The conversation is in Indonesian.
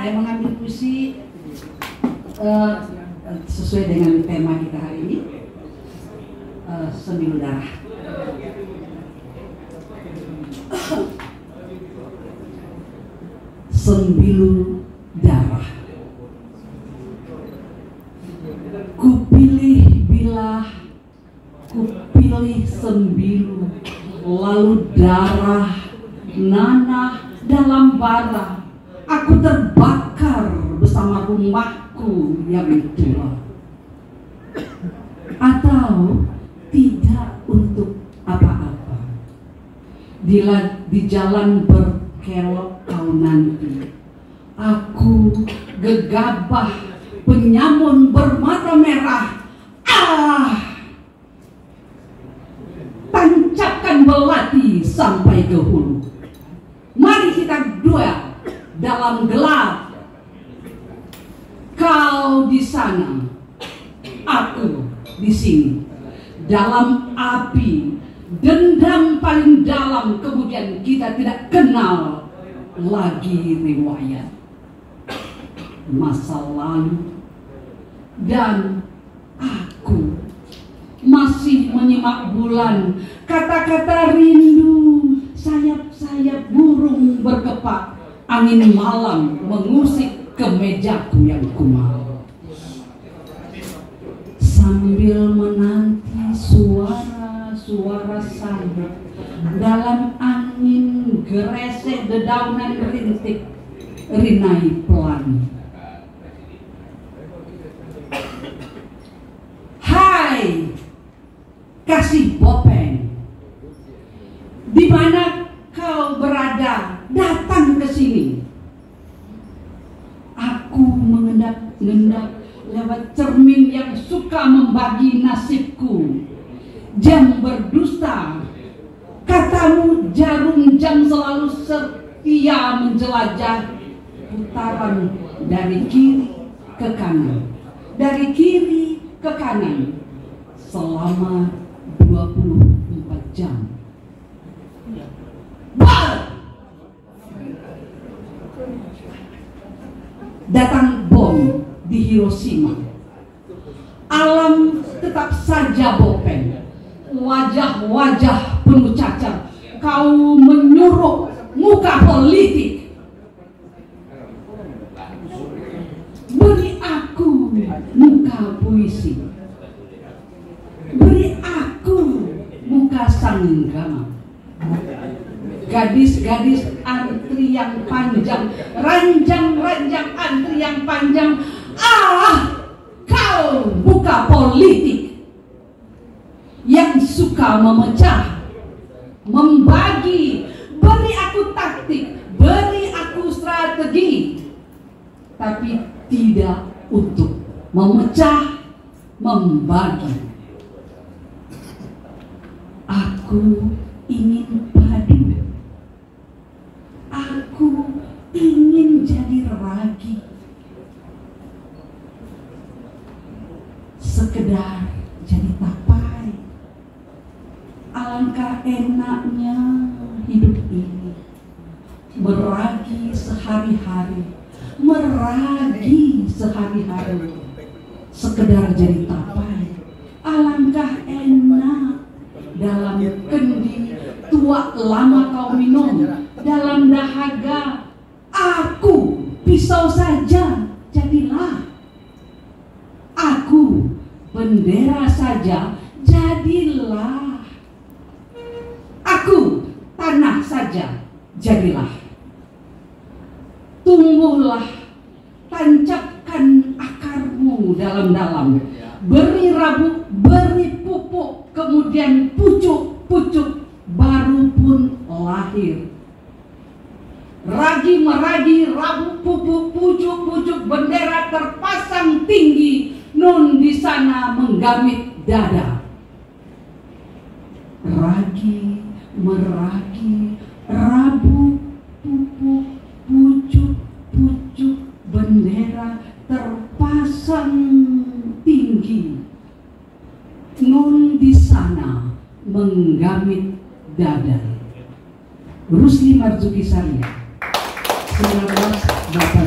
saya mengambil puisi sesuai dengan tema kita hari ini, Sembilu Darah. Sembilu darah, kupilih bilah, kupilih sembilu, lalu darah nanah dalam bara, aku terbakar bersama rumahku yang tua. Atau tidak untuk apa-apa, di jalan berkelok kau nanti, aku gegabah penyamun bermata merah. Tancapkan belati sampai ke hulu. Mari kita duel dalam gelap. Kau di sana, aku di sini. Dalam api, dendam paling dalam, kemudian kita tidak kenal lagi riwayat masa lalu. Dan aku masih menyimak bulan, kata-kata rindu, sayap-sayap burung berkepak, angin malam mengusik ke mejaku yang kumal. Sambil menanti suara-suara sambut dalam angin geresek dedaunan rintik rinai pelangi. Hai kasih bopeng, di mana kau berada, datang ke sini. Aku mengendap-endap lewat cermin yang suka membagi nasibku. Jam berdusta, katamu jarum jam selalu setia menjelajah putaran dari kiri ke kanan, dari kiri ke kanan selama 24 jam. Datang bom di Hiroshima. Alam tetap saja bopeng. Wajah-wajah penuh cacat. Kau menyuruh muka politik. Beri aku muka puisi. Beri aku muka sanggama. Gadis-gadis antri yang panjang, ranjang-ranjang antri yang panjang. Kau buka politik yang suka memecah, membagi. Beri aku taktik, beri aku strategi, tapi tidak untuk memecah, membagi. Aku ingin padu. Aku ingin jadi ragi. Sekedar jadi tapai. Alangkah enaknya hidup ini. Meragi sehari-hari. Meragi sehari-hari. Sekedar jadi tapai. Alangkah enak. Dalam kendi tua lama kau minum, dalam dahaga aku pisau saja jadilah. Aku bendera saja jadilah. Aku tanah saja jadilah. Tumbuhlah, tancapkan akarmu dalam-dalam. Beri rabuk, beri pupuk, kemudian pucuk-pucuk baru pun lahir. Ragi meragi, rabuk, pupuk, pucuk-pucuk, bendera terpasang tinggi. Nun di sana menggamit dada. Ragi meragi, rabuk, pupuk, pucuk-pucuk, bendera terpasang tinggi. Nun di sana menggamit dada. Rusli Marzuki Saria, 1980.